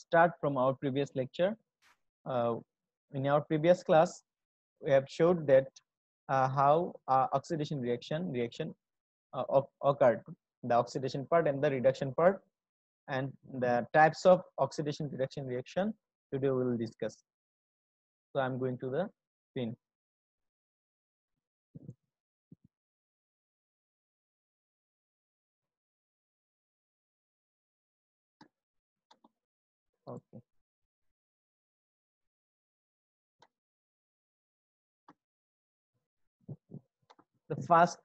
start from our previous lecture. In our previous class, we have showed that how oxidation reaction occurred, the oxidation part and the reduction part, and the types of oxidation reduction reaction. Today we will discuss. So I'm going to the screen. Okay. The first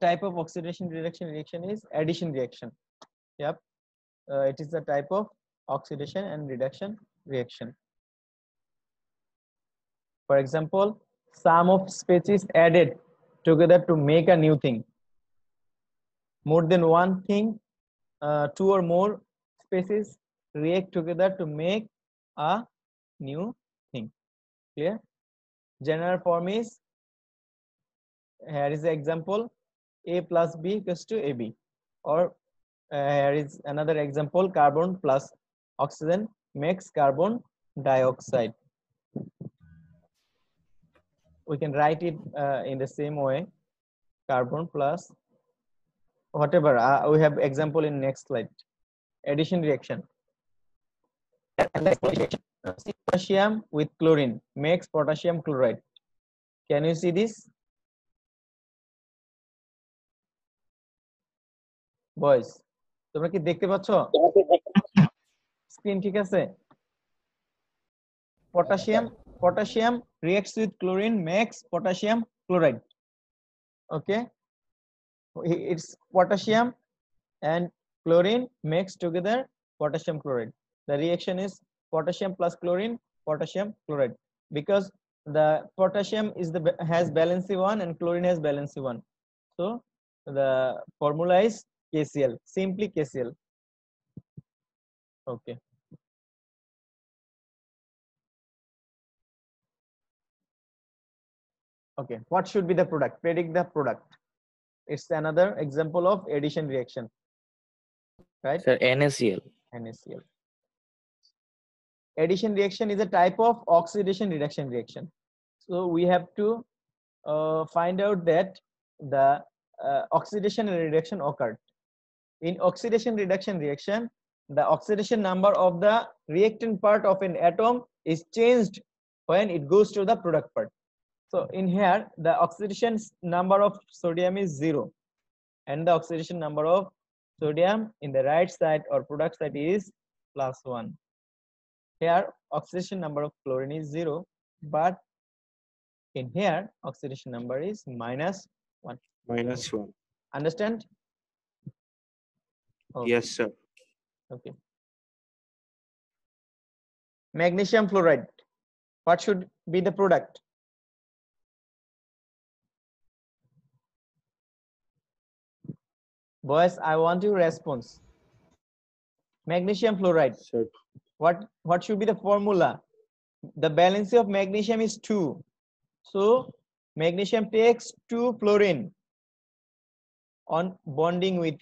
type of oxidation reaction is addition reaction. Yep, it is the type of oxidation and reduction reaction. For example, sum of species added together to make a new thing. More than one thing, two or more species react together to make a new thing. Clear? General form is, here is the example, A plus B equals to AB. Or here is another example, carbon plus oxygen makes carbon dioxide. We can write it in the same way, carbon plus whatever. We have example in next slide. Addition reaction. And the reaction. Potassium with chlorine makes potassium chloride. Can you see this? Boys, তোমরা কি দেখতে পাচ্ছ? Screen ঠিক আছে? Potassium reacts with chlorine makes potassium chloride. Okay, it's potassium and chlorine makes together potassium chloride. The reaction is potassium plus chlorine, potassium chloride, because the potassium has valency 1 and chlorine has valency 1. So the formula is KCl, simply KCl. Okay. Okay, what should be the product? Predict the product. It's another example of addition reaction, right? Sir, NaCl. NaCl. Addition reaction is a type of oxidation reduction reaction. So we have to find out that the oxidation and reduction occurred. In oxidation reduction reaction, the oxidation number of the reactant part of an atom is changed when it goes to the product part. So in here, the oxidation number of sodium is 0, and the oxidation number of sodium in the right side or product side is +1. Here, oxidation number of chlorine is 0, but in here, oxidation number is -1. -1. Understand? Okay. Yes, sir. Okay. Magnesium fluoride. What should be the product? Boys, I want your response. Magnesium fluoride. Sir. What should be the formula? The valency of magnesium is 2. So magnesium takes 2 fluorine on bonding with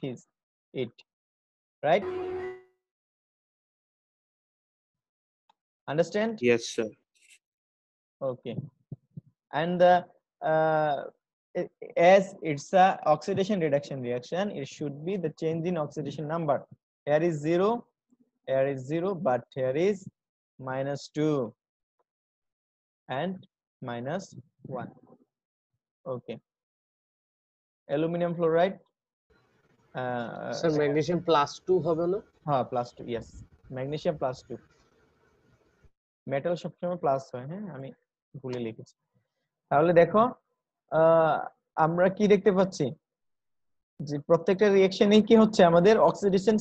it, right? Understand? Yes, sir. Okay. And as it's a oxidation reduction reaction, it should be the change in oxidation number. Here is 0, here is 0, but here is -2 and -1. Okay. Aluminum fluoride. Sir, magnesium +2 হবে না? হ্যাঁ, +2, yes. Magnesium +2. Metal সবসময় plus হয়, হ্যাঁ, আমি ভুলে লিখেছি। তাহলে দেখো, আমরা কি দেখতে পাচ্ছি যে প্রত্যেকটা রিঅ্যাকশনেই কি হচ্ছে, আমাদের অক্সিডেশন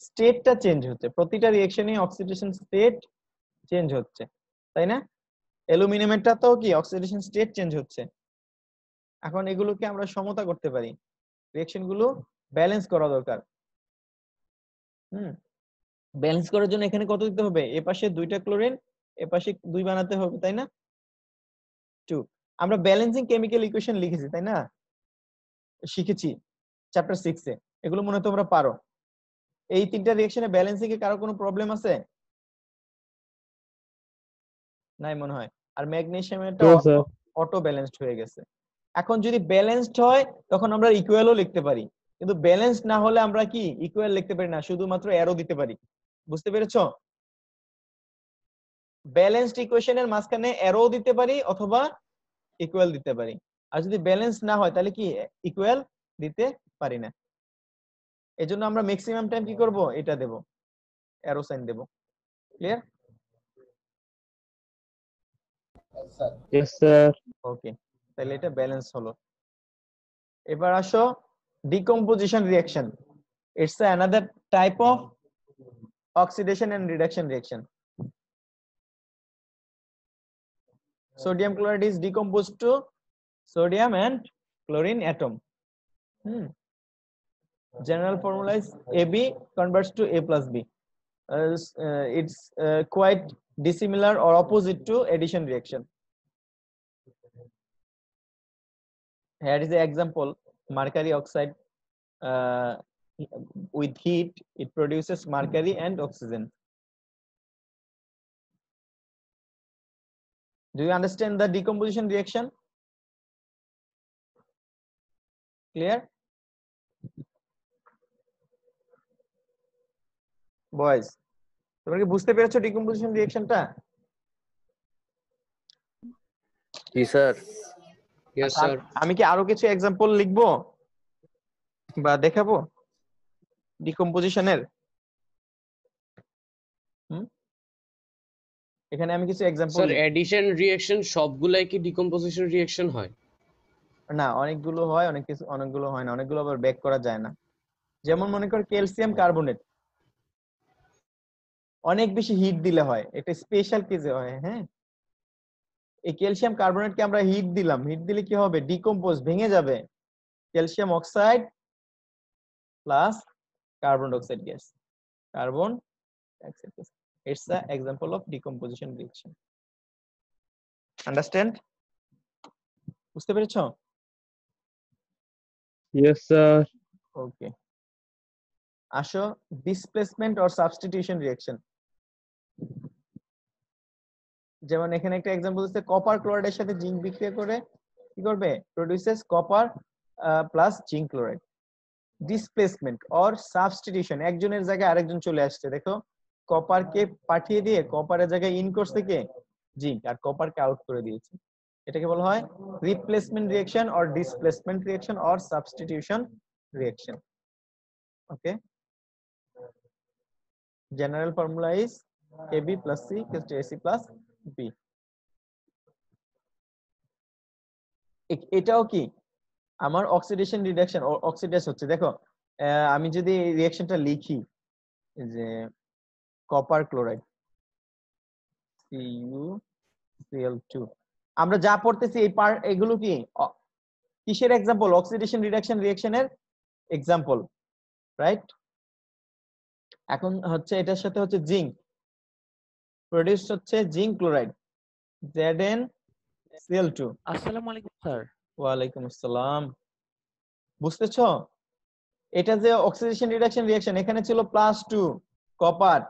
স্টেটটা চেঞ্জ হচ্ছে। প্রতিটা রিঅ্যাকশনেই অক্সিডেশন স্টেট চেঞ্জ হচ্ছে, তাই না? অ্যালুমিনিয়ামেরটা তো কি অক্সিডেশন স্টেট চেঞ্জ হচ্ছে। এখন এগুলোকে আমরা সমতা করতে পারি, রিঅ্যাকশন গুলো ব্যালেন্স করা দরকার। ব্যালেন্স করার জন্য এখানে কত দিতে হবে? এ পাশে 2টা ক্লোরিন, এ পাশে 2 বানাতে হবে, তাই না? 2। আমরা ব্যালেন্সিং কেমিক্যাল ইকুয়েশন লিখেছি, তাই না? শিখেছি চ্যাপ্টার 6 এ। এগুলো মনে হয় তোমরা পারো। এই তিনটা রিঅ্যাকশনে ব্যালেন্সিং এ কারো কোনো প্রবলেম আছে? নাই মনে হয়। আর ম্যাগনেসিয়ামটা No, sir. অটো ব্যালেন্সড হয়ে গেছে। এখন যদি ব্যালেন্সড হয় তখন আমরা ইকুয়ালও লিখতে পারি, কিন্তু ব্যালেন্সড না হলে আমরা কি ইকুয়াল লিখতে পারি না, শুধুমাত্র অ্যারো দিতে পারি। বুঝতে পেরেছো? ব্যালেন্সড ইকুয়েশনের মাঝখানে অ্যারো দিতে পারি অথবা ইকুয়াল দিতে পারি। আর যদি ব্যালেন্স না হয় তাহলে কি ইকুয়াল দিতে পারি না। এজন্য আমরা ম্যাক্সিমাম টাইম কি করব, এটা দেব, অ্যারো সাইন দেব। ক্লিয়ার? Yes, sir. ওকে, তাহলে এটা ব্যালেন্স হলো। এবার আসো decomposition reaction. It's another type of oxidation and reduction reaction. Sodium chloride is decomposed to sodium and chlorine atom. General formula is AB converts to A plus B. It's quite dissimilar or opposite to addition reaction. Here is the example: mercury oxide with heat, it produces mercury and oxygen. Do you understand the decomposition reaction? Clear? Boys, তোমরা কি বুঝতে পেরেছো decomposition রিঅ্যাকশনটা? জি sir. Yes, sir. আমি কি আরো কিছু example লিখবো বা দেখাবো ডিকম্পোজিশনের? এখানে আমি কিছু एग्जांपल স্যার এডিশন রিঅ্যাকশন সবগুলাই কি ডিকম্পোজিশন রিঅ্যাকশন হয়? না, অনেকগুলো হয়, অনেকগুলো হয় না, অনেকগুলো আবার ব্যাক করা যায় না। যেমন মনে কর ক্যালসিয়াম কার্বনেট অনেক বেশি হিট দিলে হয়, এটা স্পেশাল কেসে হয়। হ্যাঁ, এই ক্যালসিয়াম কার্বনেটকে আমরা হিট দিলাম, হিট দিলে কি হবে, ডিকম্পোজ, ভেঙে যাবে। Calcium oxide plus carbon dioxide gas, carbon dioxide gas. It's the example of decomposition reaction. Understand? বুঝতে পেরেছো? Yes, sir. ওকে, আসো ডিসপ্লেসমেন্ট অর সাবস্টিটিউশন রিঅ্যাকশন। যেমন এখানে একটা एग्जांपल দিচ্ছে, কপার ক্লোরাইডের সাথে জিঙ্ক বিক্রিয়া করে কি করবে, produces copper plus zinc chloride. Displacement or substitution, একজনের জায়গায় আরেকজন চলে আসছে। দেখো, কপারকে পাঠিয়ে দিয়ে কপারের জায়গায় ইন করছে কে, জিঙ্ক, আর কপারকে আউট করে দিয়েছে। এটাকে বলা হয় replacement reaction or displacement reaction or substitution reaction. Okay, general formula is AB plus C is to AC plus B. এটাও কি আমার অক্সিডেশন রিডাকশন অক্সিডাইজ হচ্ছে। দেখো, আমি যদি রিঅ্যাকশনটা লিখি যে কপার ক্লোরাইড CuCl2, আমরা যা পড়তেছি এই এগুলো কি কিসের एग्जांपल, অক্সিডেশন রিডাকশন রিঅ্যাকশনের एग्जांपल, রাইট? এখন হচ্ছে এটার সাথে হচ্ছে জিঙ্ক প্রোডিউস হচ্ছে জিঙ্ক ক্লোরাইড ZnCl2। আসসালামু আলাইকুম স্যার। ওয়ালাইকুম আসসালাম। বুঝতেছো? এটা যে অক্সিডেশন রিডাকশন রিঅ্যাকশন, এখানে ছিল +2 কপার,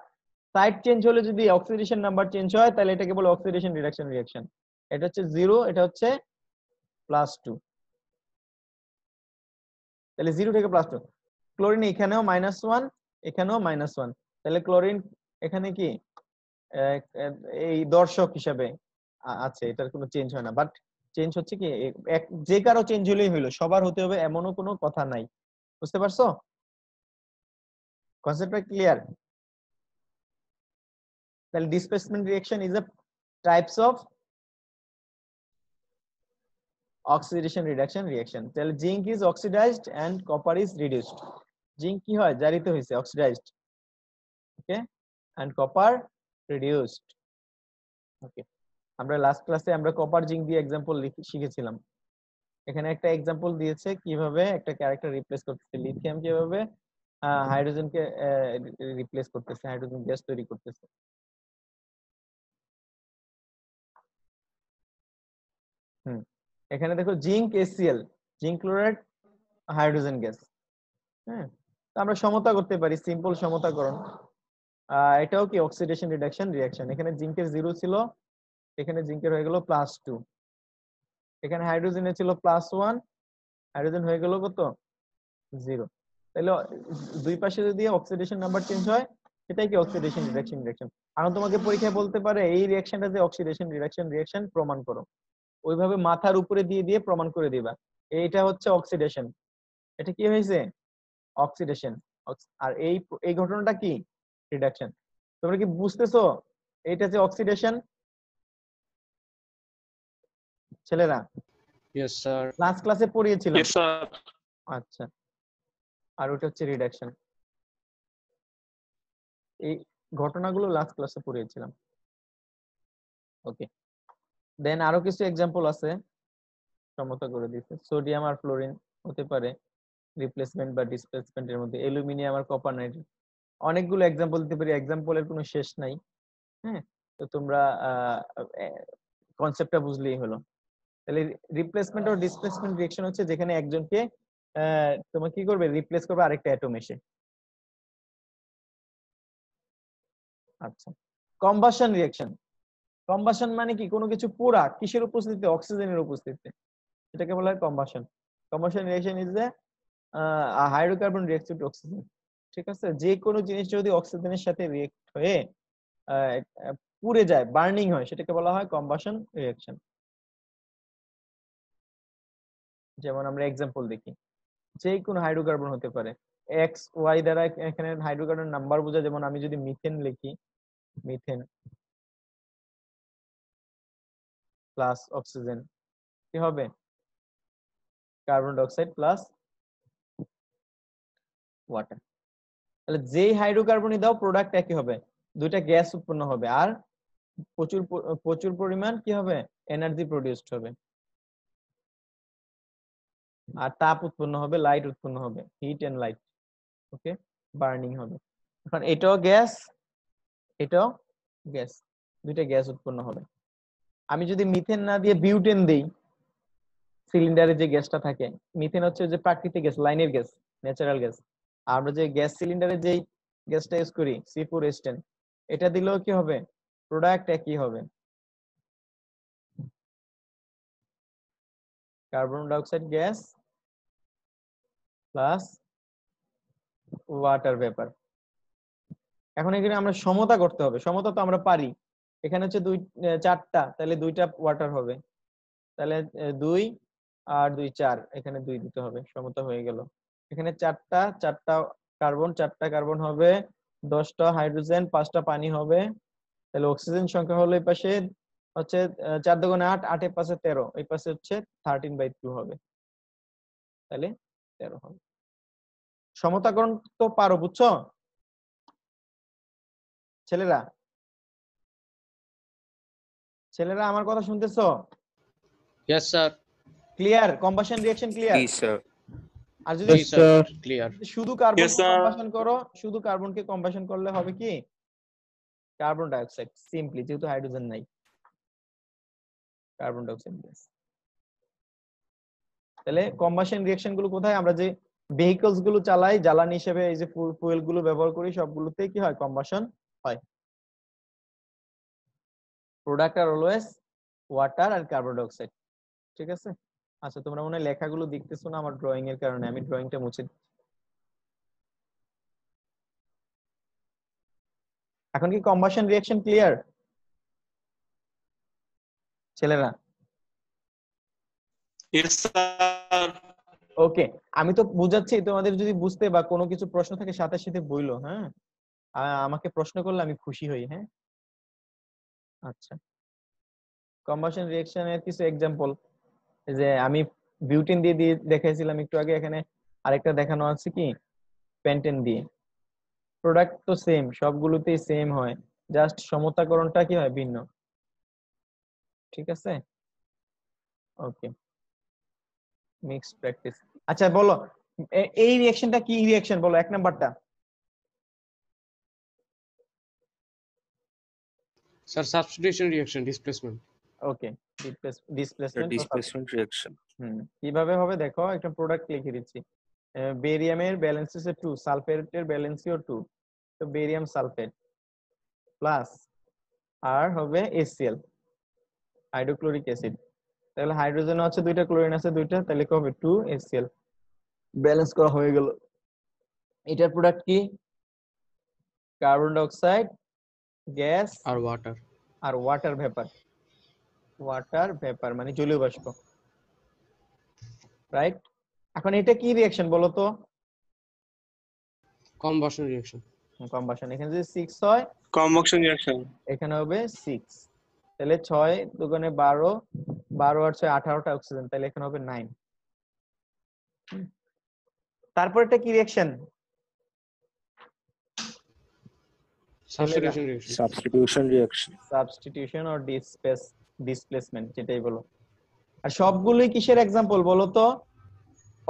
সাইড চেঞ্জ হলে যদি অক্সিডেশন নাম্বার চেঞ্জ হয় তাহলে এটাকে বলে অক্সিডেশন রিডাকশন রিঅ্যাকশন। এটা হচ্ছে 0, এটা হচ্ছে +2, তাহলে 0 থেকে +2। ক্লোরিন এখানেও -1, এখানেও -1, তাহলে ক্লোরিন এখানে কি এই দর্শক হিসাবে আছে, এটার কোনো চেঞ্জ হয় না। বাট চেঞ্জ হচ্ছে কি, যে কারো চেঞ্জ হলেই হলো, সবার হতে হবে এমনও কোনো কথা নাই। বুঝতে পারছো? কনসেপ্টটা ক্লিয়ার? তাহলে displacement reaction is a types of oxidation reduction reaction. তাহলে zinc is oxidized and copper is reduced. Zinc কি হয়, জারিত হয়েছে, oxidized, okay, and copper reduced. Okay, আমরা লাস্ট ক্লাসে আমরা কপার জিঙ্ক দিয়ে एग्जांपल শিখেছিলাম। এখানে একটা एग्जांपल দিয়েছে কিভাবে একটা ক্যারেক্টার রিপ্লেস করতেছে, লিথিয়াম কিভাবে হাইড্রোজেনকে রিপ্লেস করতেছে, হাইড্রোজেন গ্যাস তৈরি করতেছে। এখানে দেখো zinc HCl, zinc chloride, hydrogen gas. হ্যাঁ, তো আমরা সমতা করতে পারি, সিম্পল সমতাকরণ। এটাও কি অক্সিডেশন রিডাকশন রিঅ্যাকশন। এখানে জিঙ্কের 0 ছিল, এখানে জিঙ্কের হয়ে গেল +2, এখানে হাইড্রোজেনের ছিল +1, হাইড্রোজেন হয়ে গেল কত 0। তাহলে দুই পাশে যদি অক্সিডেশন নাম্বার চেঞ্জ হয় সেটাই কি অক্সিডেশন রিডাকশন। এখন তোমাকে পরীক্ষায় বলতে পারে এই রিঅ্যাকশনটা যে অক্সিডেশন রিডাকশন প্রমাণ করো, ওইভাবে মাথার উপরে দিয়ে দিয়ে প্রমাণ করে দিবা এইটা হচ্ছে অক্সিডেশন, এটা কি হয়েছে অক্সিডেশন, আর এই ঘটনাটা কি রিডাকশন। তোমরা কি বুঝতেছো এইটা যে অক্সিডেশন ছেলেরা? Yes sir. লাস্ট ক্লাসে পড়িয়েছিলাম। Yes, sir. আচ্ছা, আর ওটা হচ্ছে রিডাকশন। এই ঘটনাগুলো লাস্ট ক্লাসে পড়িয়েছিলাম। ওকে, দেন আরো কিছু एग्जांपल আছে সমতা করে দিতে। সোডিয়াম আর ফ্লোরিন হতে পারে রিপ্লেসমেন্ট বা ডিসপ্লেসমেন্টের মধ্যে, অ্যালুমিনিয়াম আর কপার নাইট্রেট, অনেকগুলো एग्जांपल দিতে পারি, एग्जांपलের কোনো শেষ নাই। হ্যাঁ, তো তোমরা কনসেপ্টটা বুঝলেই হলো। তাহলে রিপ্লেসমেন্ট ও ডিসপ্লেসমেন্ট রিঅ্যাকশন হচ্ছে যেখানে একজনকে তোমরা কি করবে রিপ্লেস করবে আরেকটা অ্যাটম এসে। আচ্ছা, কম্বাসন রিঅ্যাকশন। কম্বাসন মানে কি কোনো কিছু পোড়া, কিসের উপস্থিতিতে অক্সিজেনের উপস্থিতিতে, এটাকে বলা হয় combustion. Combustion reaction is a hydrocarbon reacts with oxygen. ঠিক আছে, যে কোনো জিনিস যদি অক্সিজেনের সাথে রিঅ্যাক্ট হয়ে পুড়ে যায়, বার্নিং হয়, সেটাকে বলা হয় কম্বাসন রিঅ্যাকশন। যেমন আমরা एग्जांपल দেখি, যে কোনো হাইড্রোকার্বন হতে পারে, এক্স ওয়াই দ্বারা এখানে হাইড্রোকার্বন নাম্বার বোঝা। যেমন আমি যদি মিথেন লিখি, মিথেন প্লাস অক্সিজেন কি হবে carbon die oxide plus water. তাহলে যেই হাইড্রোকার্বনই দাও প্রোডাক্ট একই হবে, দুইটা গ্যাস উৎপন্ন হবে আর প্রচুর পরিমাণ কি হবে এনার্জি প্রডিউসড হবে আর তাপ উৎপন্ন হবে, লাইট উৎপন্ন হবে, heat and light. Okay, burning হবে। এখন এটাও গ্যাস, এটাও গ্যাস, দুইটা গ্যাস উৎপন্ন হবে। আমি যদি মিথেন না দিয়ে বিউটেন দেই, সিলিন্ডারে যে গ্যাসটা থাকে, মিথেন হচ্ছে যে প্রাকৃতিক গ্যাস, লাইনের গ্যাস, ন্যাচারাল গ্যাস। আমরা যে গ্যাস সিলিন্ডারে যেই গ্যাসটা ইউজ করি C4H10, এটা দিলেও কি হবে প্রোডাক্ট একই হবে, carbon dioxide gas plus water vapour. এখন এখানে আমরা সমতা করতে হবে, সমতা তো আমরা পারি। এখানে হচ্ছে চারটা, তাহলে দুইটা ওয়াটার হবে, তাহলে 2 আর 2 4, এখানে 2 দিতে হবে, সমতা হয়ে গেল। এখানে চারটা কার্বন হবে, 10টা হাইড্রোজেন, 5টা পানি হবে। তাহলে অক্সিজেন সংখ্যা হলো এই পাশে হচ্ছে 4 দুগুণে 8, 8 এর পাশে 13, এই পাশে হচ্ছে 13/2 হবে, তাহলে 13 হবে। সমতাকরণ তো পারো, বুঝছো ছেলেরা? ছেলেরা আমার কথা শুনতেছো? Yes sir. Clear? Combustion reaction clear? জি স্যার। আর যদি জি স্যার, ক্লিয়ার। শুধু কার্বনকে Yes, sir. কম্বাশন করো, শুধু কার্বনকে কম্বাশন করলে হবে কি কার্বন ডাই অক্সাইড, সিম্পলি, যেহেতু হাইড্রোজেন নাই, কার্বন ডাই অক্সাইড গ্যাস। তাহলে কম্বাশন রিঅ্যাকশন গুলো কোথায়, আমরা যে ভেহিকলস গুলো চালাই জ্বালানি হিসেবে, এই যে ফুয়েল গুলো ব্যবহার করি, সবগুলোতে কি হয় কম্বাশন হয়। Product are always water R carbon die oxide. ঠিক আছে, আচ্ছা তোমরা মনে হয় লেখাগুলো দেখতেছো না আমার ড্রয়িং এর কারণে, আমি ড্রয়িংটা মুছে দিচ্ছি। এখন কি কম্বাশন রিঅ্যাকশন ক্লিয়ার ছেলেরা? Yes, sir. ওকে, আমি তো বুঝাচ্ছি, তোমাদের যদি বুঝতে বা কোনো কিছু প্রশ্ন থাকে সাথে সাথে বইলো, হ্যাঁ আমাকে প্রশ্ন করলে আমি খুশি হই। হ্যাঁ, আচ্ছা, কম্বাশন রিঅ্যাকশনের কিছু एग्जांपल, যে আমি বিউটেন দিয়ে দিয়ে দেখাইছিলাম একটু আগে, এখানে আরেকটা দেখানো আছে কি পেন্টেন দিয়ে। প্রোডাক্ট তো সেম, সবগুলোতেই সেম হয়, জাস্ট সমতাকরণটা কি হয় ভিন্ন। ঠিক আছে, ওকে, মিক্সড প্র্যাকটিস। আচ্ছা বলো, এই রিঅ্যাকশনটা কি রিঅ্যাকশন বলো, এক নাম্বারটা? Sir substitution reaction, displacement. Okay, displacement. Displacement reaction. কিভাবে হবে দেখো, একটা প্রোডাক্ট লিখে দিচ্ছি, বেরিয়ামের ব্যালেন্স হচ্ছে 2, সালফেটের ব্যালেন্সও 2, তো বেরিয়াম সালফেট প্লাস আর হবে HCl, হাইড্রোক্লোরিক অ্যাসিড। তাহলে হাইড্রোজেন আছে দুইটা, ক্লোরিন আছে দুইটা, তাহলে কি হবে 2HCl। ব্যালেন্স করা হয়ে গেল। এটার প্রোডাক্ট কি? কার্বন ডাই অক্সাইড গ্যাস আর ওয়াটার। আর ওয়াটার ভেপার। ওয়াটার ভেপার মানে জলীয় বাষ্প, রাইট? এখন এটা কি রিঅ্যাকশন বলো তো? Combustion reaction. কম্বাশন। এখানে যদি 6 হয় কম্বাকশন রিঅ্যাকশন। এখানে হবে 6, তাহলে 6 দুগুণে 12, 12 আর 6 18টা অক্সিজেন, তাহলে এখানে হবে 9। তারপর এটা কি reaction? Substitution reaction. Substitution reaction. Substitution or displacement যেটাই বলো। আর সবগুলোই কিসের एग्जांपल বলো তো?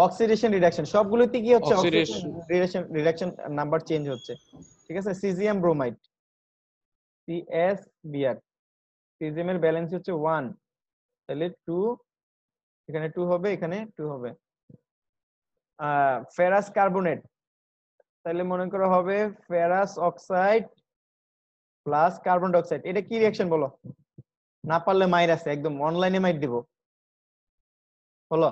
Oxidation reduction. সবগুলোতে কি হচ্ছে? Oxidation. Oxidation reduction number change হচ্ছে, ঠিক আছে? সিজিএম ব্রোমাইড, CsBr, সিজিএম এর ব্যালেন্স হচ্ছে 1, তাহলে 2, এখানে 2 হবে, এখানে 2 হবে। ফেরাস কার্বনেট, তাহলে মনে করো হবে ferrous oxide plus carbon die oxide. এটা কি রিঅ্যাকশন বলো? না পারলে মাইর আছে, একদম অনলাইনে মাইর দিব, বলো।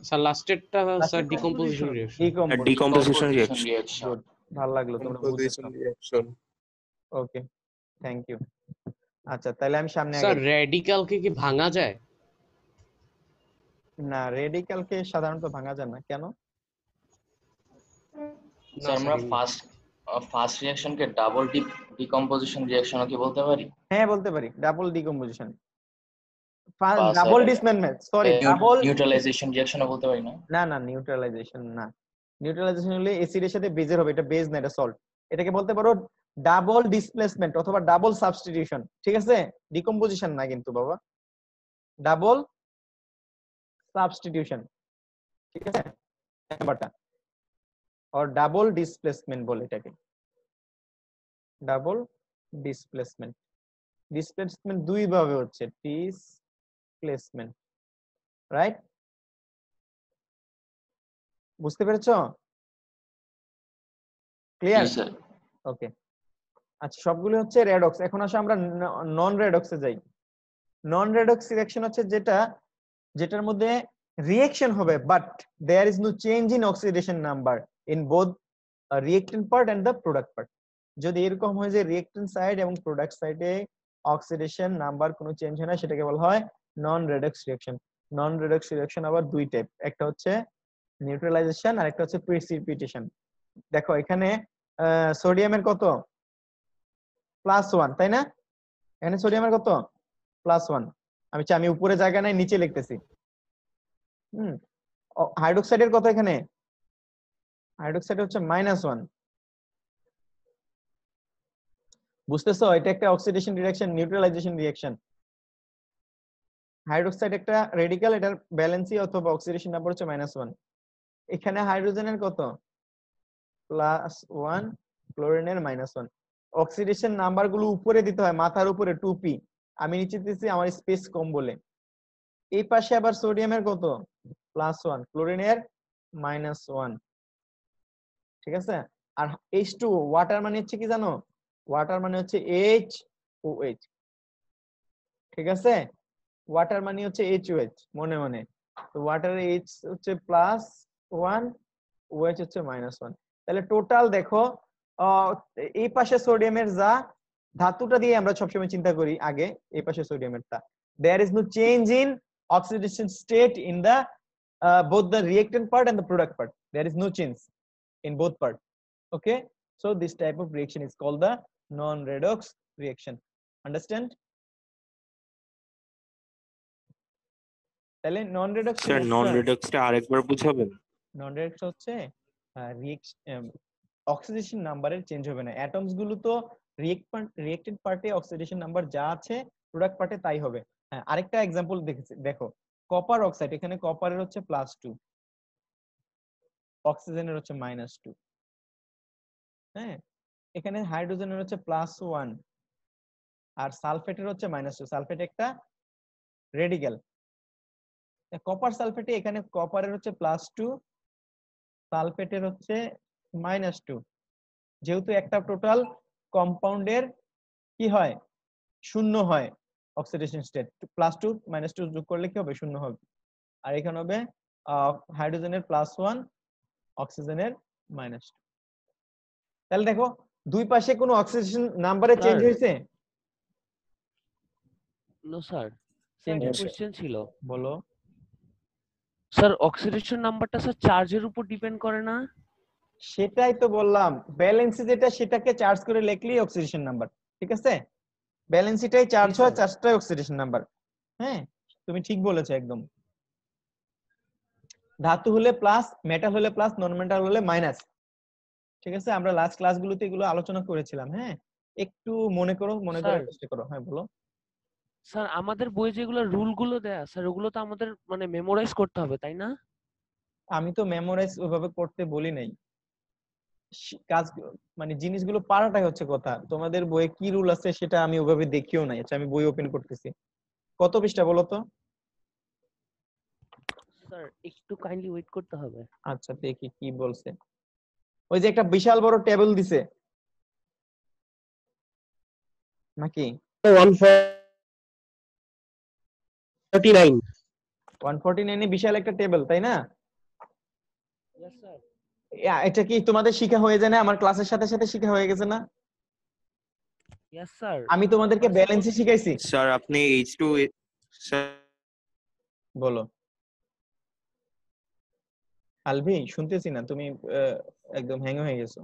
স্যার লাস্টেরটা sir decomposition reaction. Decomposition reaction. Good, ভালো লাগলো তোমরা বুঝেছো। রিঅ্যাকশন। Okay, thank you. আচ্ছা, তাহলে আমি সামনে স্যার আগে। রেডিক্যালকে কি ভাঙা যায়? না, রেডিক্যালকে সাধারণত ভাঙা যায় না, কেন? না স্যার আমরা স্যার, ফার্স্ট রিঅ্যাকশনকে ডাবল ডিকম্পোজিশন রিঅ্যাকশনও কি বলতে পারি? হ্যাঁ বলতে পারি, ডাবল ডিকম্পোজিশন, বা ডাবল স্যার ডিসমেন্টমেন্ট, সরি ডাবল। নিউট্রালাইজেশন রিঅ্যাকশনও বলতে পারি না? না না, নিউট্রালাইজেশন না। নিউট্রালাইজেশন হলে অ্যাসিডের সাথে বেজের হবে, এটা বেজ না, এটা সল্ট। এটাকে বলতে পারো ডাবল ডিসপ্লেসমেন্ট অথবা ডাবল সাবস্টিটিউশন, ঠিক আছে? ডিকম্পোজিশন না কিন্তু বাবা, ডাবল সাবস্টিটিউশন, ঠিক আছে ব্যাপারটা। আর ডাবল ডিসপ্লেসমেন্ট বলে এটাকে, ডাবল ডিসপ্লেসমেন্ট। ডিসপ্লেসমেন্ট দুই ভাবে হচ্ছে, ডিসপ্লেসমেন্ট, রাইট? বুঝতে পেরেছো? ক্লিয়ার? জি স্যার। ওকে, আচ্ছা, সবগুলো হচ্ছে রেডক্স। এখন আসলে আমরা নন রেডক্সে যাই। নন রেডক্স রিঅ্যাকশন হচ্ছে যেটার মধ্যে রিঅ্যাকশন হবে but there is no change in oxidation number in both reactant part and the product part. যদি এরকম হয় যে রিঅ্যাকট্যান্ট সাইড এবং প্রোডাক্ট সাইডে অক্সিডেশন নাম্বার কোনো চেঞ্জ হয় না, সেটাকে বলা হয় non redox reaction. Non redox reaction আবার দুই টাইপ, একটা হচ্ছে নিউট্রালাইজেশন আর একটা হচ্ছে প্রিসিপিটেশন। দেখো এখানে সোডিয়ামের কত? +1, তাই না? এখানে সোডিয়ামের কত? +1। আমি উপরে জায়গা নাই, নিচে লিখতেছি। হাইড্রোক্সাইডের কত? এখানে হাইড্রোক্সাইড হচ্ছে -1। বুঝতেছো? এটা একটা oxidation reaction, neutralisation reaction. Hydroxide একটা রেডিক্যাল, এটার ব্যালেন্সই অথবা অক্সিডেশন নাম্বার হচ্ছে -1। এখানে হাইড্রোজেনের কত? +1, ক্লোরিনের -1। অক্সিডেশন নাম্বার গুলো উপরে দিতে হয়, মাথার উপরে 2p। আমি নিচে দিতেছি আমার স্পেস কম বলে। এই পাশে আবার সোডিয়ামের কত? +1, ক্লোরিনের -1, ঠিক আছে? আর H2O, ওয়াটার মানে হচ্ছে কি জানো? ওয়াটার মানে হচ্ছে HOH, ঠিক আছে? ওয়াটার মানে হচ্ছে HOH, মনে মনে। তো ওয়াটারের H হচ্ছে +1, OH হচ্ছে -1। তাহলে টোটাল দেখো, এই পাশে সোডিয়ামের যা ধাতুটা দিয়ে আমরা সবসময় চিন্তা করি আগে, এই পাশে সোডিয়ামেরটা। there is no change in oxidation state in the both the reactant part and the product part. There is no change in both part. Okay, so this type of reaction is called the non-redox reaction. Understand? তাহলে নন redox sir নন রিডক্সটা আরেকবার বুঝাবেন? নন redox হচ্ছে oxidation নাম্বারের change হবে না। Atoms গুলো তো রিঅ্যাক্টেন্ট পার্টে oxidation number যা আছে প্রোডাক্ট পার্টে তাই হবে। হ্যাঁ, আরেকটা एग्जांपल দেখো, কপার অক্সাইড, এখানে কপারের হচ্ছে +2, অক্সিজেনের হচ্ছে -2। হ্যাঁ, এখানে হাইড্রোজেনের হচ্ছে +1 আর সালফেটের হচ্ছে -2। সালফেট একটা রেডিক্যাল। কপার সালফেটে এখানে কপারের হচ্ছে +2, সালফেটের হচ্ছে -2। যেহেতু একটা টোটাল কম্পাউন্ডের কি হয়? শূন্য হয়, অক্সিডেশন স্টেট, +2 -2 যোগ করলে কি হবে, শূন্য হবে। আর এখানে হবে হাইড্রোজেনের +1 অক্সিজেনের -2। তাহলে দেখো দুই পাশে কোনো অক্সিডেশন নাম্বারে চেঞ্জ স্যার। হয়েছে? নো স্যার, চেঞ্জ একটা হয়েছে। কোশ্চেন ছিল। বলো। স্যার অক্সিডেশন নাম্বারটা স্যার চার্জের উপর ডিপেন্ড করে না? সেটাই তো বললাম, ব্যালেন্সি যেটা সেটাকে চার্জ করে লিখলেই অক্সিডেশন নাম্বার, ঠিক আছে? ব্যালেন্সিটাই চার্জ জি, হয়, স্যার। চার্জটাই oxidation number. হ্যাঁ, তুমি ঠিক বলেছো একদম। ধাতু হলে প্লাস, মেটাল হলে প্লাস, নন মেটাল হলে মাইনাস। ঠিক আছে, আমরা লাস্ট ক্লাসগুলোতে এগুলো আলোচনা করেছিলাম। হ্যাঁ, একটু মনে করো, মনে করার স্যার, চেষ্টা করো। হ্যাঁ বলো। স্যার আমাদের বইয়ে যেগুলো রুল গুলো দেয়া স্যার, ওগুলো তো আমাদের মানে মেমোরাইজ করতে হবে, তাই না? আমি তো মেমোরাইজ ওইভাবে করতে বলি নাই, কাজ মানে জিনিসগুলো পারাটাই হচ্ছে কথা। তোমাদের বইয়ে কি রুল আছে সেটা আমি ওইভাবে দেখিও নাই। আচ্ছা, আমি বই ওপেন করতেছি, কত পৃষ্ঠা বলো তো? স্যার একটু কাইন্ডলি ওয়েট করতে হবে। আচ্ছা, দেখি কি বলছে। ওই যে একটা বিশাল বড় টেবিল দিছে নাকি? 149। 149 বিশাল একটা টেবিল, তাই না? Yes sir. এটা কি তোমাদের শিখা হয়ে যায় না? আমার ক্লাসের সাথে সাথে শিখা হয়ে গেছে না? Yes sir. আমি তোমাদেরকে মানে ব্যালেন্সই শিখাইছি। স্যার আপনি H2 স্যার বলো আলভি, শুনতেছি না, তুমি একদম হ্যাং হয়ে গেছো।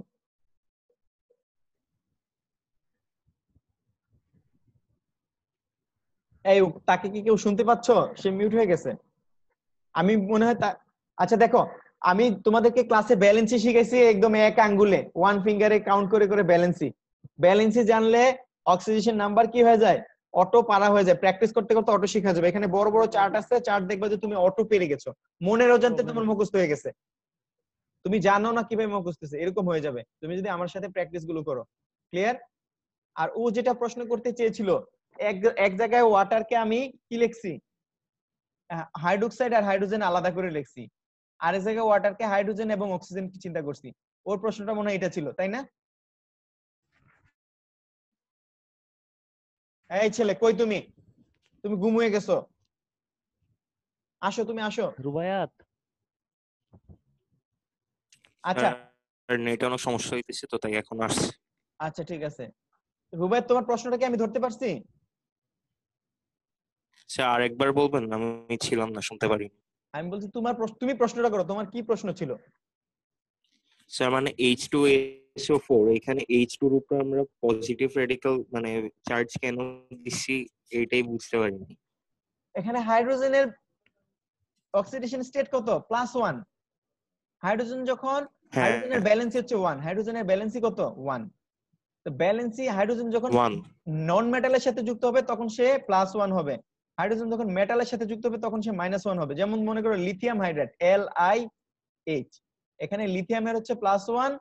এই তাকে কি কেউ শুনতে পাচ্ছো? সে মিউট হয়ে গেছে। আমি মনে হয় আচ্ছা দেখো, আমি তোমাদেরকে ক্লাসে ব্যালেন্সই শিখাইছি, একদম এক আঙ্গুলে ওয়ান ফিঙ্গারে কাউন্ট করে করে ব্যালেন্সই। ব্যালেন্সই জানলে অক্সিডেশন নাম্বার কি হয়ে যায়, অটো পারা হয়ে যায়। প্র্যাকটিস করতে করতে অটো শিখা যাবে। এখানে বড় বড় চার্ট আছে, চার্ট দেখবে যে তুমি অটো পেরে গেছো, মনের অজান্তে তোমার মুখস্থ হয়ে গেছে, তুমি জানো না কিভাবে মুখস্থ হচ্ছে, এরকম হয়ে যাবে তুমি যদি আমার সাথে প্র্যাকটিস গুলো করো। ক্লিয়ার? আর ও যেটা প্রশ্ন করতে চেয়েছিল, এক এক জায়গায় ওয়াটারকে আমি কি লিখছি, হাইড্রোক্সাইড আর হাইড্রোজেন আলাদা করে লিখছি, আর এক জায়গায় ওয়াটারকে হাইড্রোজেন এবং অক্সিজেন কি চিন্তা করছি। ওর প্রশ্নটা মনে হয় এটা ছিল, তাই না? এই ছেলে, কই তুমি? তুমি গুম হয়ে গেছো, আসো, তুমি আসো। রুবায়াত। আচ্ছা নেটে অনেক সমস্যা হইতেছে তো তাই এখন আসছে। আচ্ছা ঠিক আছে, রুবাইত, তোমার প্রশ্নটা কি আমি ধরতে পারছি? স্যার আরেকবার বলবেন, আমি ছিলাম না, শুনতে পারিনি। আমি বলছি তোমার তুমি প্রশ্নটা করো, তোমার কি প্রশ্ন ছিল? স্যার মানে H2SO4, এখানে H2 এর উপর আমরা পজিটিভ রেডিক্যাল মানে চার্জ কেন দিচ্ছি এইটাই বুঝতে পারিনি। এখানে হাইড্রোজেনের অক্সিডেশন স্টেট কত, +1। হাইড্রোজেন যখন, হ্যাঁ, হাইড্রোজেনের ব্যালেন্সি হচ্ছে 1, হাইড্রোজেনের ব্যালেন্সি কত, 1। তো ব্যালেন্সি, হাইড্রোজেন যখন 1। নন মেটালের সাথে যুক্ত হবে তখন সে +1 হবে, হাইড্রোজেন যখন মেটালের সাথে যুক্ত হবে তখন সে -1 হবে। যেমন মনে করো লিথিয়াম হাইড্রাইড, LiH, এখানে লিথিয়ামের হচ্ছে +1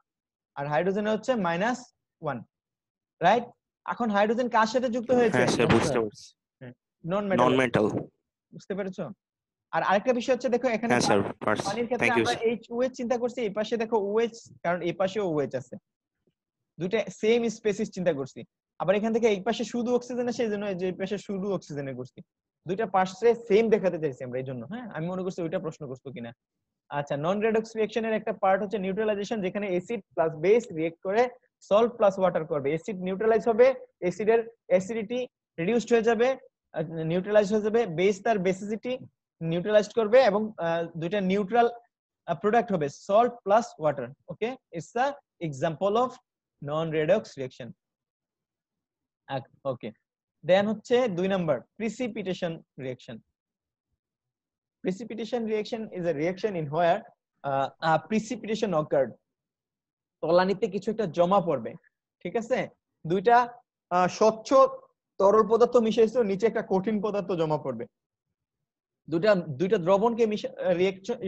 আর হাইড্রোজেনের হচ্ছে -1, রাইট? এখন হাইড্রোজেন কার সাথে যুক্ত হয়েছে, হ্যাঁ স্যার, বুঝতে পারছি। নন নন মেটাল। মেটাল। বুঝতে পেরেছো? আর আরেকটা বিষয় হচ্ছে, দেখো এখানে হ্যাঁ স্যার, পারছি। পানির ক্ষেত্রে থ্যাংক ইউ আমরা স্যার। HOH চিন্তা করছি, এই পাশে দেখো OH, কারণ এই পাশেও OH আছে, দুইটা সেম স্পেসিস চিন্তা করছি। আবার এখান থেকে এই পাশে শুধু অক্সিজেন আছে, এই জন্য যে এই পাশে শুধু অক্সিজেনে করছি, দুইটা পাশে সেম দেখাতে চাইছি আমরা, এই জন্য। হ্যাঁ, আমি মনে করছি ওইটা প্রশ্ন করছো কিনা। আচ্ছা, নন রেডক্স রিঅ্যাকশনের একটা পার্ট হচ্ছে নিউট্রালাইজেশন, যেখানে অ্যাসিড প্লাস বেস রিঅ্যাক্ট করে সল্ট প্লাস ওয়াটার করবে। অ্যাসিড নিউট্রালাইজ হবে, অ্যাসিডের অ্যাসিডিটি রিডিউসড হয়ে যাবে, নিউট্রালাইজ হয়ে যাবে, বেস তার বেসিসিটি নিউট্রালাইজড করবে, এবং দুইটা নিউট্রাল প্রোডাক্ট হবে, salt plus water. Okay, it's a example of non redox reaction. Okay, then হচ্ছে 2 number, precipitation reaction. Precipitation reaction is a reaction in where precipitation occurred. তলানিতে কিছু একটা জমা পড়বে, ঠিক আছে? দুইটা স্বচ্ছ তরল পদার্থ মিশাইছে, নিচে একটা কঠিন পদার্থ জমা পড়বে। দুইটা দ্রবণকে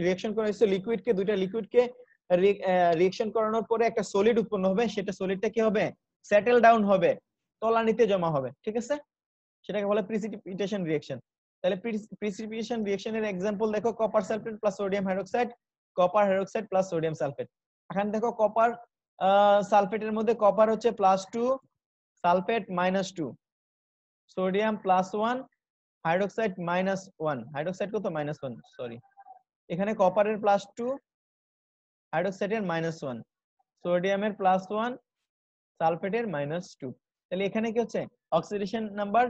রিঅ্যাকশন করা হয়েছে, লিকুইডকে, দুইটা লিকুইডকে রিঅ্যাকশন করানোর পরে একটা সলিড উৎপন্ন হবে। সেটা সলিডটা কি হবে, সেটেল ডাউন হবে, তলানিতে জমা হবে, ঠিক আছে? সেটাকে বলে প্রিসিপিটেশন রিঅ্যাকশন। তাহলে প্রিসিপিটেশন রিঅ্যাকশনের एग्जांपल দেখো, copper sulphate plus sodium hydroxide, copper hydroxide plus sodium sulphate. এখানে দেখো কপার সালফেটের মধ্যে কপার হচ্ছে +2, সালফেট -2, সোডিয়াম +1, হাইড্রোক্সাইড -1, হাইড্রোক্সাইড কত -1, সরি, এখানে কপারের +2, হাইড্রোক্সাইডের -1, সোডিয়ামের +1, সালফেটের -2। তাহলে এখানে কি হচ্ছে, অক্সিডেশন নাম্বার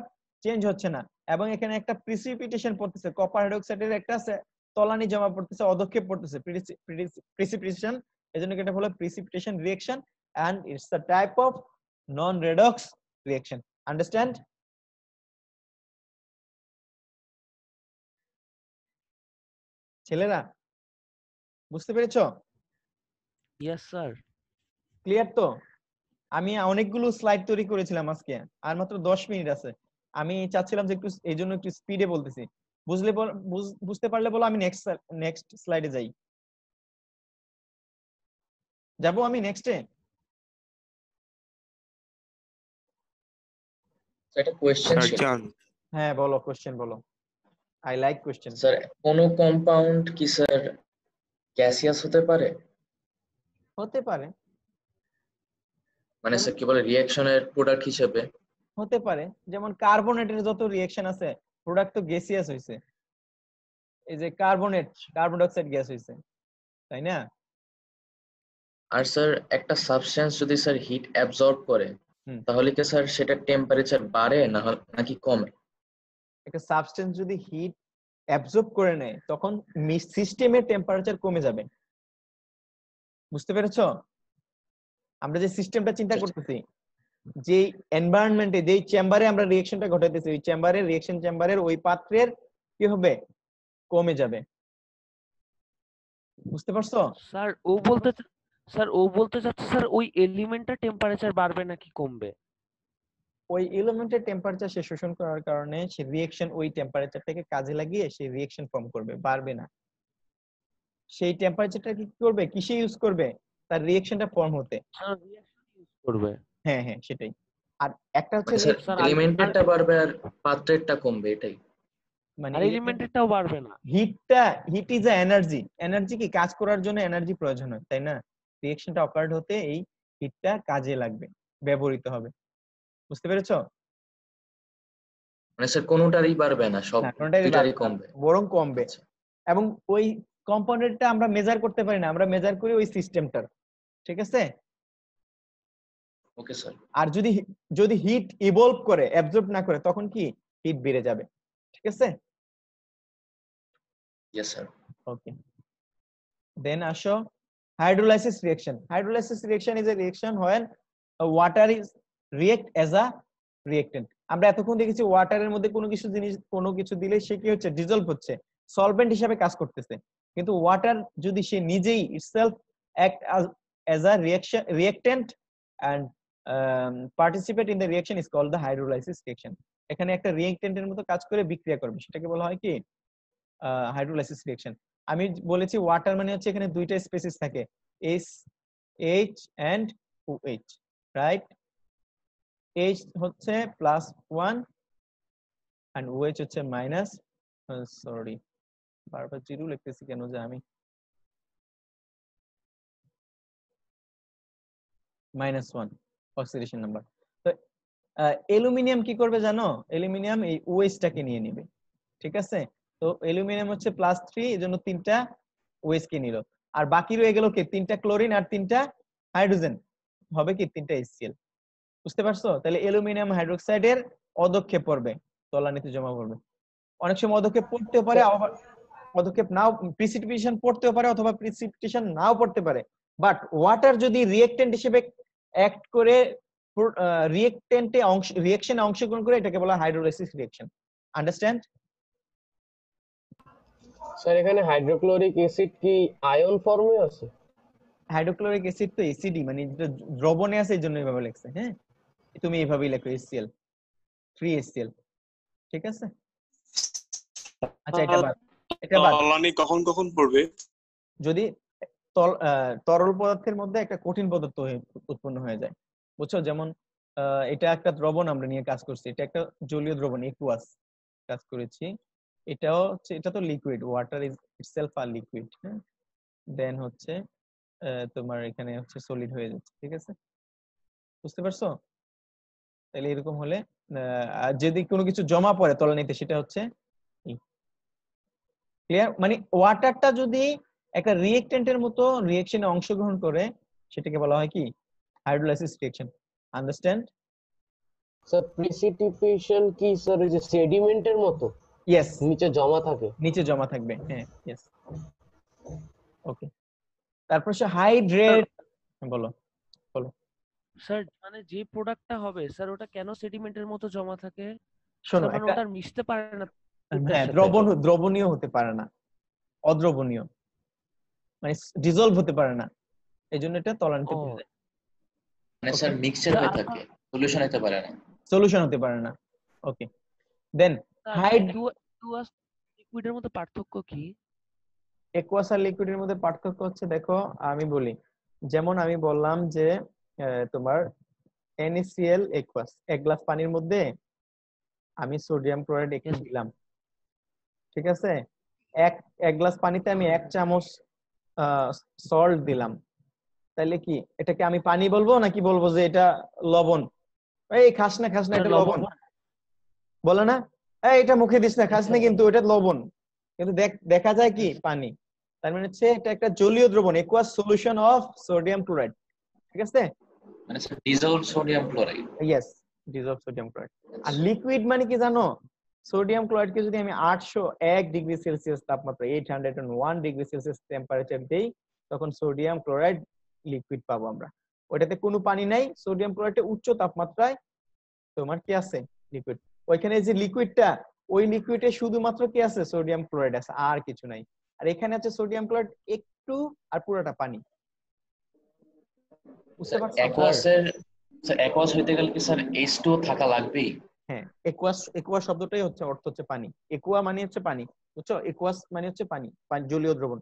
চেঞ্জ হচ্ছে না, এবং এখানে একটা প্রিসিপিটেশন পড়তেছে, কপার হাইড্রোক্সাইডের একটা তলানি জমা পড়তেছে, অধক্ষেপ পড়তেছে, প্রিসিপিটেশন, এজন্য এটা হলো precipitation reaction, and it's a type of non redox reaction. Understand? ছেলেরা বুঝতে পেরেছো? Yes sir. ক্লিয়ার তো? আমি অনেকগুলো স্লাইড তৈরি করেছিলাম আজকে, আর মাত্র 10 মিনিট আছে। আমি চাচ্ছিলাম যে একটু এই জন্য একটু স্পিডে বলতেছি, বুঝতে পারলে বলো, আমি নেক্সট স্লাইডে যাই। যাবো আমি নেক্সটে? একটা কোয়েশ্চেন স্যার ছিল জান, হ্যাঁ বলো, কোশ্চেন বলো, আই লাইক কোশ্চেন। স্যার, কোন কম্পাউন্ড কি স্যার গ্যাসিয়াস হতে পারে? হতে পারে, মানে স্যার কি বলে, রিঅ্যাকশনের প্রোডাক্ট হিসেবে? হতে পারে, যেমন কার্বনেটের যত রিঅ্যাকশন আছে প্রোডাক্ট তো গ্যাসিয়াস হইছে, এই যে carbonate, carbon dioxide gas হইছে, তাই না? আর স্যার একটা সাবস্টেন্স যদি স্যার হিট অ্যাবজর্ব করে, হুম। তাহলে কি স্যার সেটা টেম্পারেচার বাড়ে নাকি কমে? একটা সাবস্টেন্স যদি হিট অ্যাবজর্ব করে নেয় তখন সিস্টেমের টেম্পারেচার কমে যাবে। বুঝতে পেরেছো? আমরা যে সিস্টেমটা চিন্তা করতেছি, যে এনভায়রনমেন্টে, যেই চেম্বারে আমরা রিঅ্যাকশনটা ঘটাইতেছি, ওই চেম্বারের রিঅ্যাকশন চেম্বারের ওই পাত্রের কি হবে, কমে যাবে। বুঝতে পারছো? স্যার ও বলতে চাচ্ছে স্যার ওই এলিমেন্টটা টেম্পারেচার বাড়বে নাকি কমবে? ওই এলিমেন্টের টেম্পারেচার সে শোষণ করার কারণে সে রিঅ্যাকশন ওই টেম্পারেচারটাকে কাজে লাগিয়ে সেই রিঅ্যাকশন ফর্ম করবে, বাড়বে না। সেই টেম্পারেচারটা কি করবে, কিসে ইউজ করবে, তার রিঅ্যাকশনটা ফর্ম হতে। স্যার রিঅ্যাকশন ইউজ করবে। হ্যাঁ হ্যাঁ সেটাই। আর একটা হচ্ছে মানে স্যার স্যার এলিমেন্টেরটা বাড়বে আর পাত্রেরটা কমবে, এটাই? মানে আর এলিমেন্টেরটাও বাড়বে না। Heat is a energy, energy কি কাজ করার জন্য এনার্জি প্রয়োজন হয়, তাই না? রিঅ্যাকশনটা অকার্ড হতে এই হিটটা কাজে লাগবে, ব্যবহৃত হবে। বুঝতে পেরেছো? মানে স্যার কোনোটারই বাড়বে না, সব না কোনটাই দুইটারই কমবে? বরং কমবে। আচ্ছা। এবং ওই কম্পোনেন্টটা আমরা মেজার করতে পারি না, আমরা মেজার করি ওই সিস্টেমটার, ঠিক আছে? Okay sir. আর যদি যদি হিট ইভলভ করে, অ্যাবজর্ব না করে, তখন কি হিট বেড়ে যাবে, ঠিক আছে? Yes sir. ওকে, দেন আসো hydrolysis reaction. Hydrolysis reaction is a reaction when water is react as a reactant. আমরা এতক্ষণ দেখেছি ওয়াটারের মধ্যে কোনো কিছু দিলে সে কি হচ্ছে, ডিজলভ হচ্ছে, সলভেন্ট হিসেবে কাজ করতেছে। কিন্তু ওয়াটার যদি সে নিজেই itself act as a reactant and participate in the reaction is called the hydrolysis reaction. এখানে একটা রিঅ্যাক্টেন্টের মতো কাজ করে বিক্রিয়া করবে, সেটাকে বলা হয় কি, হাইড্রোলাইসিস রিঅ্যাকশন। আমি বলেছি ওয়াটার মানে হচ্ছে এখানে দুইটা স্পেসিস থাকে, S H and OH, right? H হচ্ছে +1 এন্ড ওএইচ হচ্ছে মাইনাস, সরি বারবার জিরো লিখতেছি কেন যে আমি, -1 অক্সিডেশন নাম্বার। তো অ্যালুমিনিয়াম কি করবে জানো? অ্যালুমিনিয়াম এই ওএইচটাকে নিয়ে নেবে, ঠিক আছে? তো অ্যালুমিনিয়াম হচ্ছে +3, এজন্য 3টা ওএইচ কে নিল, আর বাকি রয়ে গেল কি 3টা ক্লোরিন আর 3টা হাইড্রোজেন, হবে কি 3টা HCl। বুঝতে পারছো? তাহলে অ্যালুমিনিয়াম হাইড্রোক্সাইডের অধক্ষেপ পড়বে, তলানিতে জমা পড়বে। অনেক সময় অধক্ষেপ পড়তেও পারে, আবার অধক্ষেপ নাও, প্রিসিপিটেশন পড়তেও পারে অথবা প্রিসিপিটেশন নাও পড়তে পারে। বাট ওয়াটার যদি রিঅ্যাক্টেন্ট হিসেবে অ্যাক্ট করে, রিঅ্যাক্টেন্টে রিঅ্যাকশনে অংশগ্রহণ করে, এটাকে বলা হাইড্রোলাইসিস রিঅ্যাকশন। আন্ডারস্ট্যান্ড? স্যার এখানে হাইড্রোক্লোরিক অ্যাসিড কি আয়ন ফর্মে আছে? হাইড্রোক্লোরিক অ্যাসিড তো এসিডি, মানে যেটা দ্রবণে আছে, এই জন্য এইভাবে লেখছে। হ্যাঁ, তুমি এইভাবেই লেখো HCl, 3HCl, ঠিক আছে? আচ্ছা এটা বাদ, তলানি কখন কখন পড়বে? যদি তরল পদার্থের মধ্যে একটা কঠিন পদার্থ উৎপন্ন হয়ে যায়, বুঝছো? যেমন এটা একটা দ্রবণ আমরা নিয়ে কাজ করছি, এটা একটা জলীয় দ্রবণ একুয়াস কাজ করেছি, এটা তো liquid, water is itself a liquid. হ্যাঁ, দেন হচ্ছে তোমার এখানে হচ্ছে সলিড হয়ে যাচ্ছে, ঠিক আছে? বুঝতে পারছো? তাহলে এরকম হলে যদি কোনো কিছু জমা পড়ে তলানিতে সেটা হচ্ছে ক্লিয়ার। মানে ওয়াটারটা যদি একটা রিয়েক্টেন্টের মতো রিঅ্যাকশনে অংশগ্রহণ করে সেটাকে বলা হয় কি hydrolysis reaction. Understand? Sir precipitation কি স্যার ওই যে সেডিমেন্টের মতো ইয়েস, নিচে জমা থাকে? নিচে জমা থাকবে, হ্যাঁ ইয়েস। ওকে, তারপর সে হাইড্রেট, বলো বলো। স্যার মানে যে প্রোডাক্টটা হবে স্যার ওটা কেন সেডিমেন্টের মতো জমা থাকে? শোনো, স্যার মানে একটা ওটা আর মিশতে পারে না দুধের হ্যাঁ সাথে। দ্রবণীয় হতে পারে না, অদ্রবণীয়, মানে ডিজলভ হতে পারে না, এই জন্য এটা তলানিতে ও পড়ে যায়, মানে স্যার মিক্সচার হয়ে থাকে, সলিউশন হতে পারে না। সলিউশন হতে পারে না। ওকে, দেন অ্যাকুয়াস লিকুইডের মধ্যে পার্থক্য কি? একুয়াস আর লিকুইডের মধ্যে পার্থক্য হচ্ছে, দেখো আমি বলি, যেমন আমি বললাম যে তোমার NaCl একুয়াস, এক গ্লাস পানির মধ্যে আমি সোডিয়াম ক্লোরাইড একটু Yes. দিলাম, ঠিক আছে, এক গ্লাস পানিতে আমি 1 চামচ সল্ট দিলাম, তাহলে কি এটাকে আমি পানি বলবো নাকি বলবো যে এটা লবণ? এই খাস না স্যার এটা লবণ লবণ বলে না, এই এটা মুখে দিস না খাস না, কিন্তু এটা লবণ, কিন্তু দেখা যায় কি পানি। তার মানে হচ্ছে এটা একটা জলীয় দ্রবণ, aqueous solution of sodium chloride, ঠিক আছে। মানে sir dissolve sodium chloride. Yes, dissolve sodium chloride. আর লিকুইড মানে কি জানো? সোডিয়াম ক্লোরাইডকে যদি আমি 801 ডিগ্রি সেলসিয়াস তাপমাত্রা 801 ডিগ্রি সেলসিয়াস টেম্পারেচার দেই, তখন সোডিয়াম ক্লোরাইড লিকুইড পাবো আমরা। ওটাতে কোনো পানি নাই, সোডিয়াম ক্লোরাইডে উচ্চ তাপমাত্রায় তোমার কি আছে লিকুইড। ওইখানে যে লিকুইডটা, ওই লিকুইডে শুধুমাত্র কি আছে সোডিয়াম ক্লোরাইড আছে, আর কিছু নাই। আর এখানে আছে সোডিয়াম ক্লোরাইড একটু, আর পুরোটা পানি। বুঝতে পারছো? অ্যাকুয়াস হইতে গেলে কি স্যার H2 থাকা লাগবেই? হ্যাঁ, একুয়া শব্দটাই হচ্ছে অর্থ হচ্ছে পানি। একুয়া মানে হচ্ছে পানি, বুঝছো? একুয়াস মানে হচ্ছে পানি, জলীয় দ্রবণ।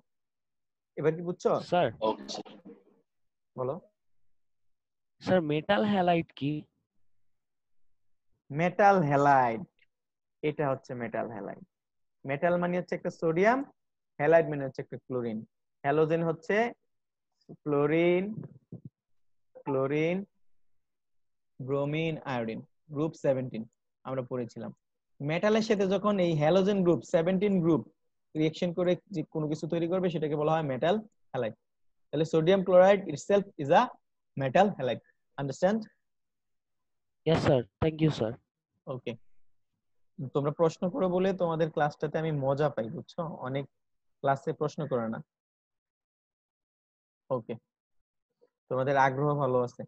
এবার কি বুঝছো? স্যার। Okay sir. বলো। স্যার মেটাল হ্যালাইড কি? মেটাল হ্যালাইড, এটা হচ্ছে মেটাল হ্যালাইড। মেটাল মানে হচ্ছে একটা সোডিয়াম, হ্যালাইড মানে হচ্ছে একটা ক্লোরিন। হ্যালোজেন হচ্ছে chlorine, chlorine, bromine, iodine, group 17 আমরা পড়েছিলাম। মেটালের সাথে যখন এই হ্যালোজেন গ্রুপ 17 গ্রুপ রিঅ্যাকশন করে যে কোনো কিছু তৈরি করবে সেটাকে বলা হয় মেটাল হ্যালাইড। তাহলে sodium chloride itself is a metal halide. Understand? Yes sir, thank you sir. Okay, তোমরা প্রশ্ন করো বলে তোমাদের ক্লাসটাতে আমি মজা পাই, বুঝছো? অনেক ক্লাসে প্রশ্ন করে না। ওকে, তোমাদের আগ্রহ ভালো আছে।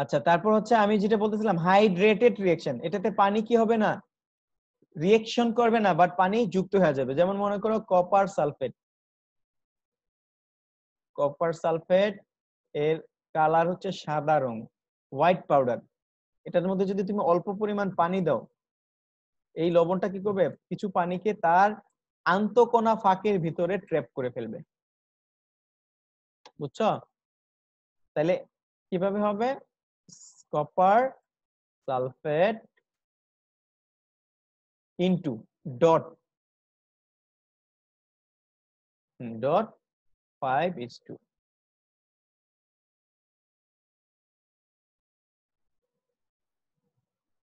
আচ্ছা, তারপর হচ্ছে আমি যেটা বলতেছিলাম হাইড্রেটেড রিঅ্যাকশন, এটাতে পানি কি হবে না, রিঅ্যাকশন করবে না, বাট পানি যুক্ত হয়ে যাবে। যেমন মনে করো কপার সালফেট, কপার সালফেট এর কালার হচ্ছে সাদা রং, হোয়াইট পাউডার। এটার মধ্যে যদি তুমি অল্প পরিমাণ পানি দাও, এই লবণটা কি করবে, কিছু পানিকে তার আন্তঃকণা ফাঁকের ভিতরে ট্র্যাপ করে ফেলবে, বুঝছো? তাহলে কিভাবে হবে, copper sulphate into dot 5:2,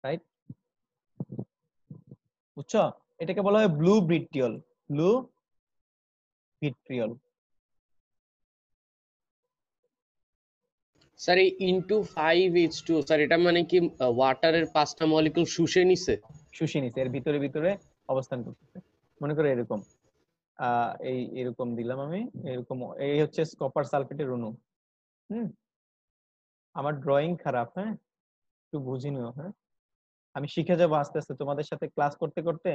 right? বুঝছো? এটাকে বলা হয় blue vitriol, blue vitriol. Sir এই ইনটু 5H2 স্যার এটা মানে কি ওয়াটারের 5টা মলিকিউল শুষে নিছে? শুষে নিছে, এর ভিতরে ভিতরে অবস্থান করতেছে। মনে করো এরকম এরকম দিলাম আমি, এরকম, এই হচ্ছে কপার সালফেটের অণু। আমার ড্রয়িং খারাপ, হ্যাঁ একটু বুঝে নিও। হ্যাঁ, আমি শিখে যাবো আস্তে আস্তে তোমাদের সাথে ক্লাস করতে করতে,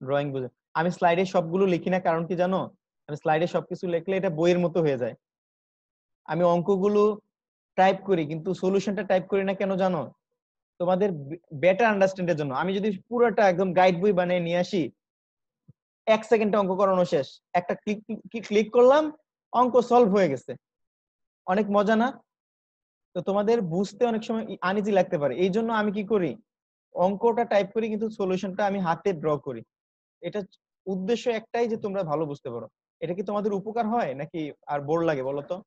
ড্রয়িং বুঝে। আমি স্লাইডে সবগুলো লিখি না, কারণ কি জানো, আমি স্লাইডে সবকিছু লিখলে এটা বইয়ের মতো হয়ে যায়। আমি অঙ্কগুলো টাইপ করি কিন্তু সলিউশনটা টাইপ করি না, কেন জানো? তোমাদের বেটার আন্ডারস্ট্যান্ডের জন্য। আমি যদি পুরোটা একদম গাইড বই বানিয়ে নিয়ে আসি, 1 সেকেন্ডে অঙ্ক করানো শেষ, একটা ক্লিক করলাম, অঙ্ক সলভ হয়ে গেছে। অনেক মজা না? তো তোমাদের বুঝতে অনেক সময় আনইজি লাগতে পারে, এই জন্য আমি কি করি, অঙ্কটা টাইপ করি কিন্তু সলিউশনটা আমি হাতে ড্র করি। এটা উদ্দেশ্য একটাই যে তোমরা ভালো বুঝতে পারো। এটা কি তোমাদের উপকার হয় নাকি আর বোর লাগে বলো তো?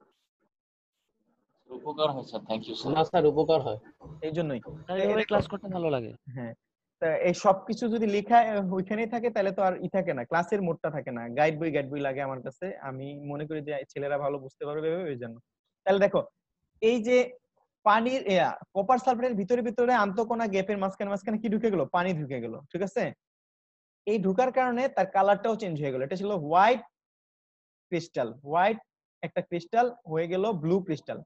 উপকার হয় স্যার, থ্যাংক ইউ স্যার। না স্যার উপকার হয়। এই জন্যই স্যার এইভাবে ক্লাস করতে ভালো লাগে। হ্যাঁ, তা এই সবকিছু যদি লেখা ওইখানেই থাকে তাহলে তো আর থাকে না, ক্লাসের মোডটা থাকে না। গাইড বই লাগে আমার কাছে, আমি মনে করি যে ছেলেরা ভালো বুঝতে পারবে ওই জন্য। তাহলে দেখো এই যে পানির কপার সালফেটের ভিতরে আন্তঃকণা গ্যাপের মাঝখানে কি ঢুকে গেল? পানি ঢুকে গেল, ঠিক আছে? এই ঢুকার কারণে তার কালারটাও চেঞ্জ হয়ে গেল। এটা ছিল হোয়াইট ক্রিস্টাল, হোয়াইট একটা ক্রিস্টাল হয়ে গেল ব্লু ক্রিস্টাল,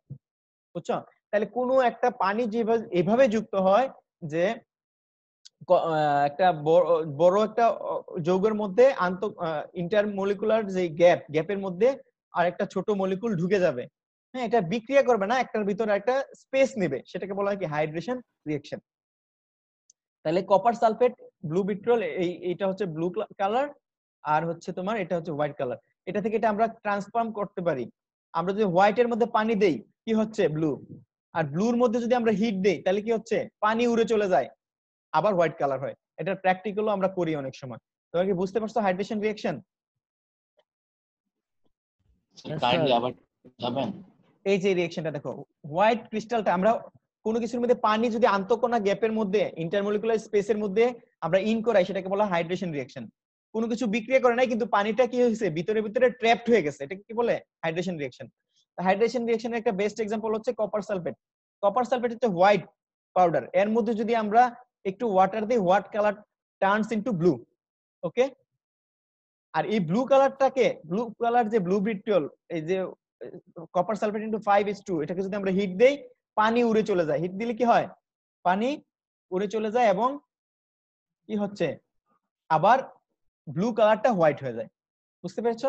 বুঝছো? তাহলে কোনো একটা পানি যেভাবে এভাবে যুক্ত হয় যে একটা বড় একটা যৌগের মধ্যে ইন্টারমলিকুলার যে গ্যাপের মধ্যে আর একটা ছোট মলিকুল ঢুকে যাবে, হ্যাঁ, এটা বিক্রিয়া করবে না, একটার ভিতরে একটা স্পেস নেবে, সেটাকে বলা হয় কি হাইড্রেশন রিঅ্যাকশন। তাহলে কপার সালফেট ব্লু বিট্রল এইটা হচ্ছে ব্লু কালার, আর হচ্ছে তোমার এটা হচ্ছে হোয়াইট কালার। এটা থেকে এটা আমরা ট্রান্সফর্ম করতে পারি। আমরা যদি হোয়াইটের মধ্যে পানি দেই কি হচ্ছে? ব্লু। আর ব্লুর মধ্যে যদি আমরা হিট দেই তাহলে কি হচ্ছে? পানি উড়ে চলে যায়, আবার হোয়াইট কালার হয়। এটা প্র্যাকটিক্যালও আমরা করি অনেক সময়। তোমরা কি বুঝতে পারছো হাইড্রেশন রিঅ্যাকশন? কাইন্ডলি আবার যাবেন? এই যে রিঅ্যাকশনটা দেখো, হোয়াইট ক্রিস্টালটা আমরা কোনো কিছুর মধ্যে পানি যদি আন্তঃকণা গ্যাপের মধ্যে ইন্টারমলিকুলার স্পেসের মধ্যে আমরা ইন করাই সেটাকে বলা হাইড্রেশন রিঅ্যাকশন। কোনো কিছু বিক্রিয়া করে নাই কিন্তু পানিটা কি হয়েছে? ভিতরে ট্র্যাপড হয়ে গেছে, এটাকে কি বলে? Hydration reaction. হাইড্রেশন রিঅ্যাকশনের একটা বেস্ট এক্সাম্পল হচ্ছে কপার সালফেট। কপার সালফেট হচ্ছে হোয়াইট পাউডার, এর মধ্যে যদি আমরা একটু ওয়াটার দিই, white colour turns into blue, okay? আর এই ব্লু কালারটাকে, ব্লু কালার যে ব্লু বিট্রিয়ল, এই যে কপার সালফেট ইনটু 5:2, এটাকে যদি আমরা হিট দেই পানি উড়ে চলে যায়। হিট দিলে কি হয়? পানি উড়ে চলে যায় এবং কি হচ্ছে? আবার ব্লু কালারটা হোয়াইট হয়ে যায়। বুঝতে পেরেছো?